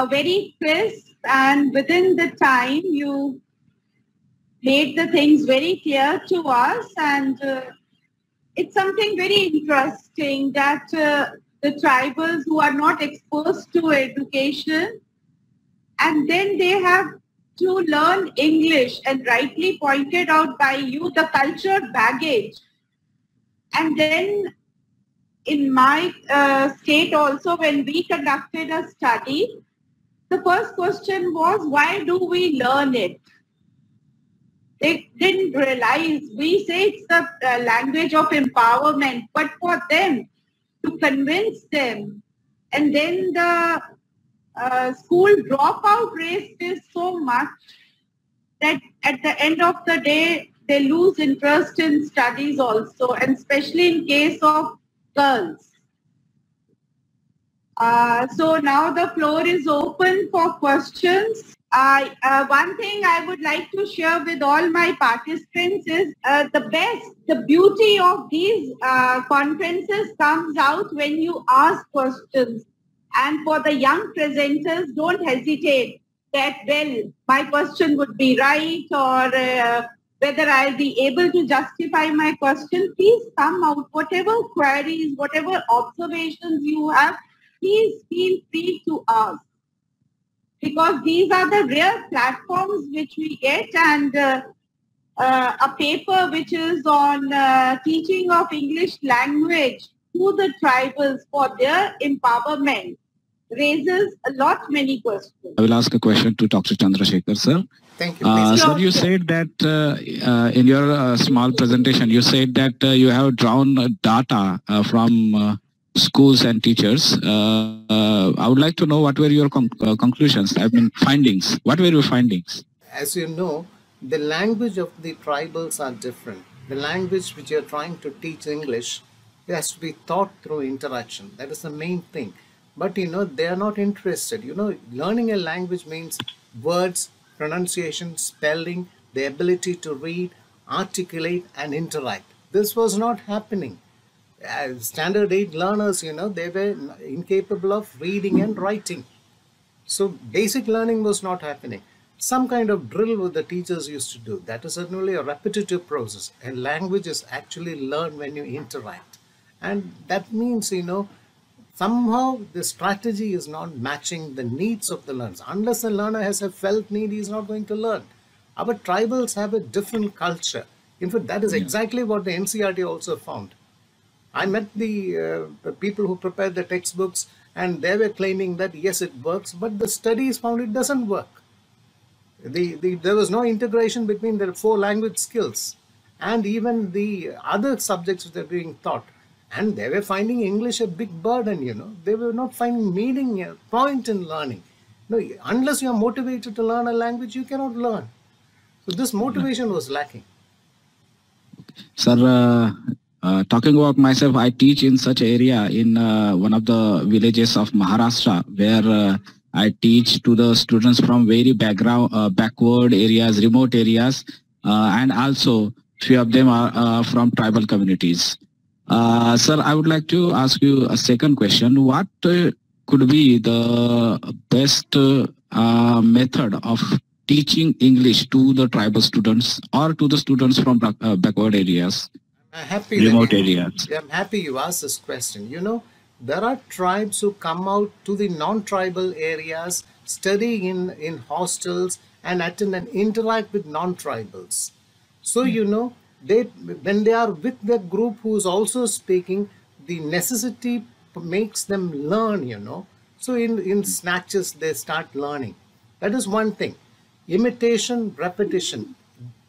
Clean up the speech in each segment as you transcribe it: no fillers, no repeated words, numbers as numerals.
very crisp, and within the time you made the things very clear to us, and it's something very interesting that the tribals who are not exposed to education, and then they have to learn English, and rightly pointed out by you, the culture baggage. And then in my state also, when we conducted a study, the first question was, why do we learn it? They didn't realize, we say it's the language of empowerment, but for them, to convince them. And then the school dropout rate is so much that at the end of the day, they lose interest in studies also, and especially in case of girls. So now the floor is open for questions. One thing I would like to share with all my participants is the beauty of these conferences comes out when you ask questions. And for the young presenters, don't hesitate that, well, my question would be right, or whether I'll be able to justify my question. Please come out, whatever queries, whatever observations you have, please feel free to ask. Because these are the rare platforms which we get, and a paper which is on teaching of English language to the tribals for their empowerment raises many questions. I will ask a question to Dr. Chandrasekhar, sir. Thank you. Sir, you said that in your small presentation, you said that you have drawn data from schools and teachers. I would like to know what were your conclusions, findings. What were your findings? As you know, the language of the tribals are different. The language which you are trying to teach English, it has to be taught through interaction. That is the main thing. But they are not interested. Learning a language means words, pronunciation, spelling, the ability to read, articulate and interact. This was not happening. Standard 8 learners, they were incapable of reading and writing. So basic learning was not happening. Some kind of drill what the teachers used to do. That is certainly a repetitive process. And language is actually learned when you interact. And that means, somehow the strategy is not matching the needs of the learners. Unless the learner has a felt need, he is not going to learn. Our tribals have a different culture. In fact, that is exactly what the NCERT also found. I met the people who prepared the textbooks, and they were claiming that yes, it works, but the studies found it doesn't work. There was no integration between the 4 language skills and even the other subjects that were being taught. And they were finding English a big burden, They were not finding meaning, a point in learning. No, unless you are motivated to learn a language, you cannot learn. So this motivation was lacking. Sir, talking about myself, I teach in such area in one of the villages of Maharashtra, where I teach to the students from very backward areas, remote areas, and also few of them are from tribal communities. Sir, I would like to ask you a second question. What could be the best method of teaching English to the tribal students or to the students from backward areas, remote areas? I'm happy you asked this question. There are tribes who come out to the non-tribal areas, study in hostels and attend and interact with non-tribals. So, when they are with their group who is also speaking, the necessity makes them learn, So in snatches, they start learning. That is one thing. Imitation, repetition,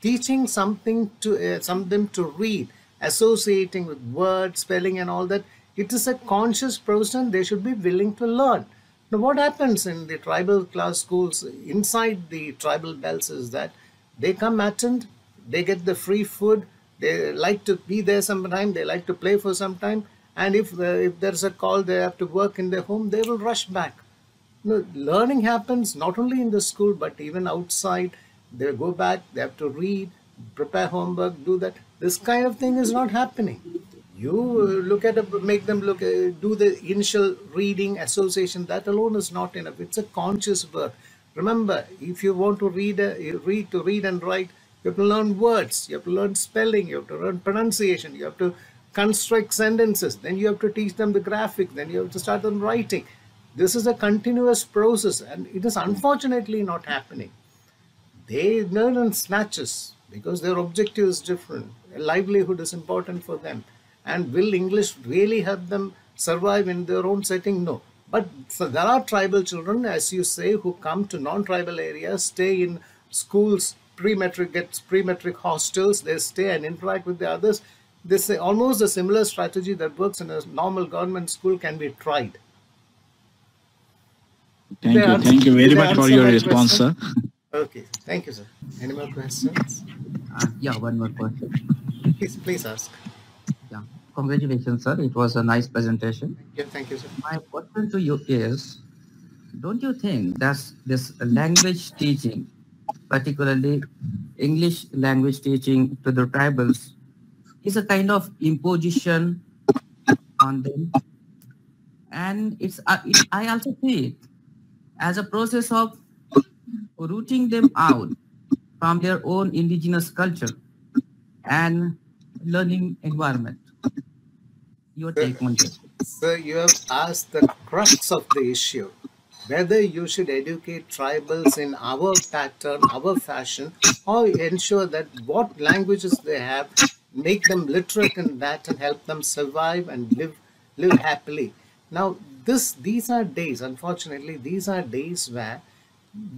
teaching something to them to read, associating with words, spelling and all that. It is a conscious process, and they should be willing to learn. Now, what happens in the tribal class schools inside the tribal belts is that they come attend, they get the free food, they like to be there sometime, they like to play for some time, and if there's a call, they have to work in their home, they will rush back. Learning happens not only in the school, but even outside. They go back, they have to read, prepare homework, do that. This kind of thing is not happening. You look at make them look, do the initial reading association. That alone is not enough. It's a conscious work. Remember, if you want to read and write, you have to learn words, you have to learn spelling, you have to learn pronunciation, you have to construct sentences, then you have to teach them the graphics, then you have to start them writing. This is a continuous process, and it is unfortunately not happening. They learn in snatches because their objective is different. A livelihood is important for them. And will English really help them survive in their own setting? No. But so there are tribal children, as you say, who come to non-tribal areas, stay in schools, pre-metric hostels, they stay and interact with the others. This is almost a similar strategy that works in a normal government school can be tried. Thank you very much for your response, sir. Okay, thank you, sir. Any more questions? Yeah, one more question. Please ask. Yeah, congratulations, sir. It was a nice presentation. Yeah, thank you, sir. My question to you is, don't you think that this language teaching, particularly English language teaching to the tribals, is a kind of imposition on them? And I also see it as a process of rooting them out from their own indigenous culture and learning environment. Your take on this? Sir, you have asked the crux of the issue. Whether you should educate tribals in our pattern, our fashion, or ensure that what languages they have, make them literate in that and help them survive and live happily. Now, these are days, unfortunately, these are days where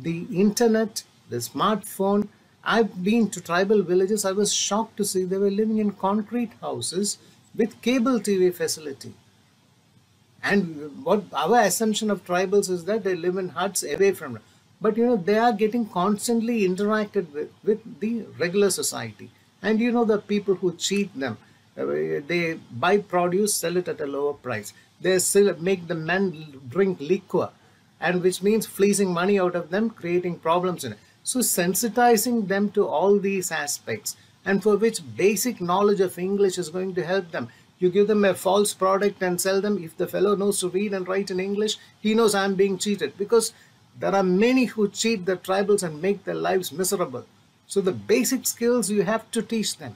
the internet, the smartphone, I've been to tribal villages. I was shocked to see they were living in concrete houses with cable TV facility. And what our assumption of tribals is that they live in huts away from it. But they are getting constantly interacted with the regular society. And the people who cheat them, they buy produce, sell it at a lower price. They still make the men drink liquor, and which means fleecing money out of them, creating problems in it. So sensitizing them to all these aspects, and for which basic knowledge of English is going to help them. You give them a false product and sell them. If the fellow knows to read and write in English, he knows I'm being cheated, because there are many who cheat the tribals and make their lives miserable. So the basic skills you have to teach them.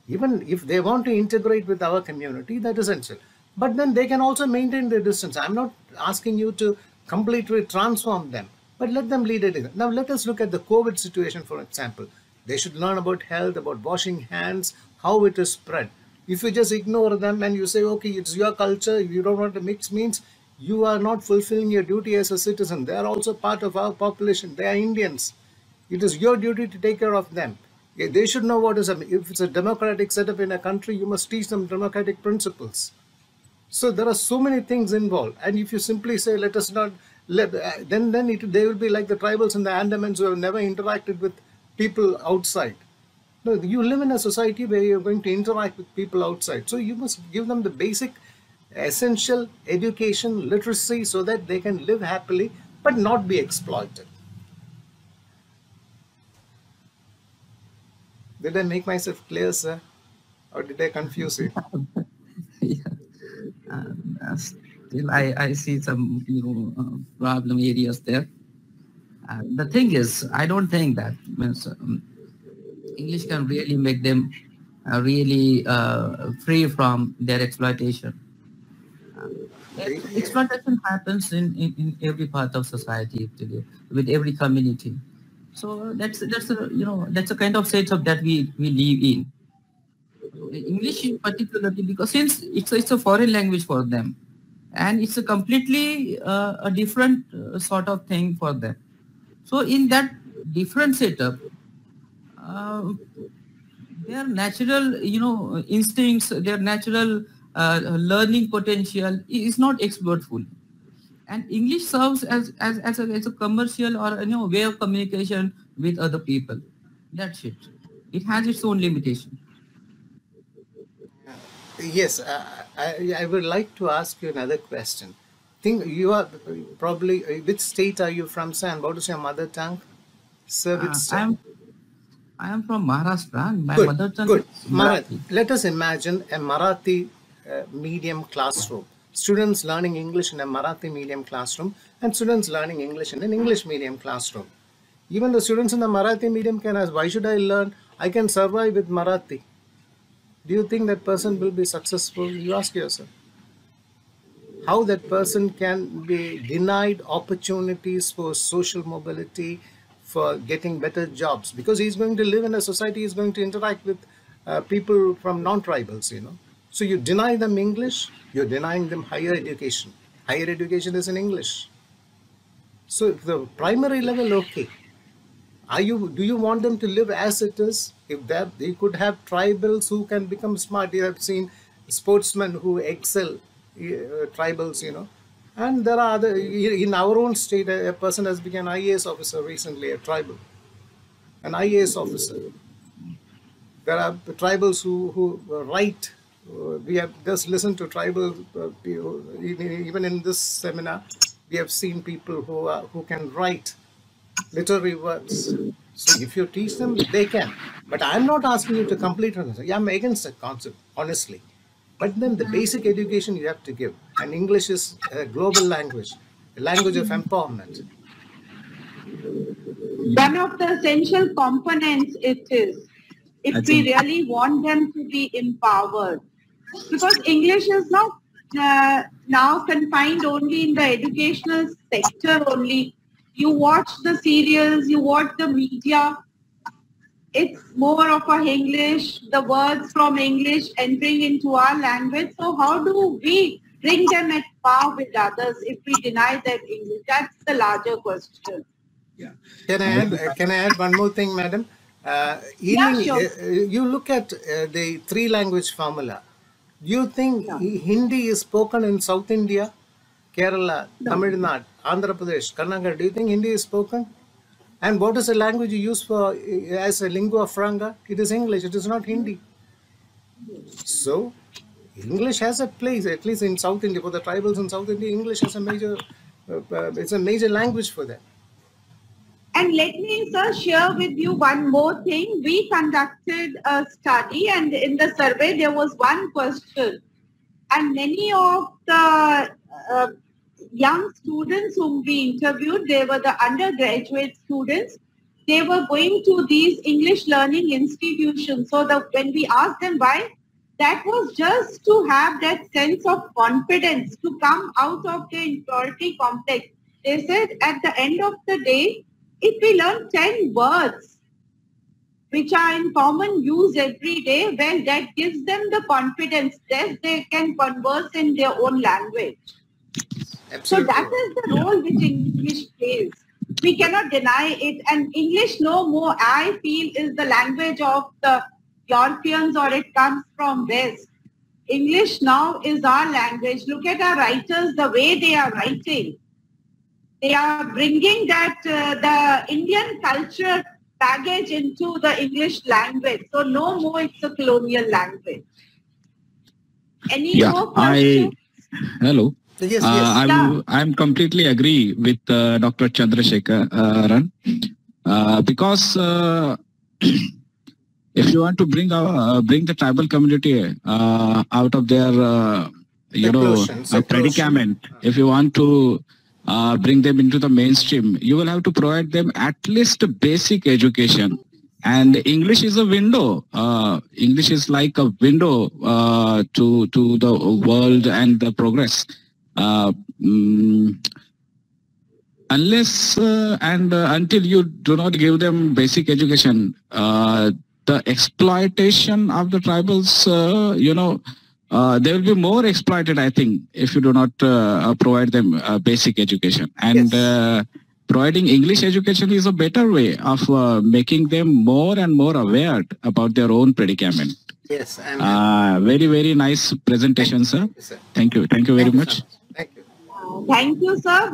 Even if they want to integrate with our community, that is essential. But then they can also maintain their distance. I'm not asking you to completely transform them, but let them lead it. Now let us look at the COVID situation, for example. They should learn about health, about washing hands, how it is spread. If you just ignore them and you say, okay, it's your culture, you don't want to mix, means you are not fulfilling your duty as a citizen. They are also part of our population. They are Indians. It is your duty to take care of them. They should know what is if it's a democratic setup in a country, you must teach them democratic principles. So there are so many things involved. And if you simply say, let us not, then they will be like the tribals in the Andamans who have never interacted with people outside. No, you live in a society where you're going to interact with people outside. So you must give them the basic, essential education, literacy, so that they can live happily, but not be exploited. Did I make myself clear, sir? Or did I confuse you? Still, I see some problem areas there. The thing is, I don't think that means English can really make them really free from their exploitation. Exploitation happens in every part of society, actually, with every community. So that's a kind of setup that we live in. English particularly, because since it's a foreign language for them, and it's a completely a different sort of thing for them. So in that different setup, their natural instincts, their natural learning potential is not explored fully. And English serves as a commercial or way of communication with other people. That's it. It has its own limitation. Yes, I would like to ask you another question. Think you are which state are you from, sir? And what is your mother tongue? Sir, which state? I am from Maharashtra and my Good, mother tongue good. is Marathi. Let us imagine a Marathi medium classroom. Students learning English in a Marathi medium classroom and students learning English in an English medium classroom. Even the students in the Marathi medium can ask, why should I learn? I can survive with Marathi. Do you think that person will be successful? You ask yourself. How that person can be denied opportunities for social mobility, for getting better jobs, because he's going to live in a society, he's going to interact with people from non-tribals, you know. So you deny them English, you're denying them higher education. Higher education is in English. So the primary level, okay. Do you want them to live as it is? If they could have tribals who can become smart. You have seen sportsmen who excel, tribals, you know. And there are other, in our own state, a person has become an IAS officer recently, a tribal, an IAS officer. There are tribals who write. We have just listened to tribal people. Even in this seminar, we have seen people who can write literary works. So if you teach them, they can. But I'm not asking you to complete it. Yeah, I'm against that concept, honestly. But then the basic education you have to give. And English is a global language, a language of empowerment. One of the essential components it is, if we really want them to be empowered. Because English is not now confined only in the educational sector only. You watch the serials, you watch the media, it's more of a English, the words from English entering into our language. So how do we bring them at par with others if we deny them English? That's the larger question. Yeah. Can I add one more thing, madam? Sure. You look at the three language formula. Do you think Hindi is spoken in South India, Kerala, Tamil Nadu, Andhra Pradesh, Karnataka? Do you think Hindi is spoken? And what is the language you use for as a lingua franca? It is English. It is not Hindi. So English has a place, at least in South India. For the tribals in South India, English has a major, it's a major language for them. And let me, sir, share with you one more thing. We conducted a study, and in the survey, there was one question. And many of the young students whom we interviewed, they were the undergraduate students. They were going to these English learning institutions. So when we asked them why, that was just to have that sense of confidence to come out of the inferiority complex. They said at the end of the day, if we learn 10 words which are in common use every day, well, that gives them the confidence that they can converse in their own language. Absolutely. So that is the role which English plays. We cannot deny it. And English no more, I feel, is the language of the Europeans, or it comes from West. English now is our language. Look at our writers, the way they are writing. They are bringing that the Indian culture baggage into the English language. So no more it's a colonial language. Any more questions? Hello. Yes, I'm completely agree with Dr. Chandrasekharan because if you want to bring the tribal community out of their predicament, if you want to bring them into the mainstream, you will have to provide them at least basic education. And English is a window. English is like a window to the world and the progress. Unless and until you do not give them basic education, the exploitation of the tribals, they will be more exploited, I think, if you do not provide them basic education. And providing English education is a better way of making them more and more aware about their own predicament. Yes. Very, very nice presentation, sir. Thank you. Thank you very much. Thank you. Thank you, sir.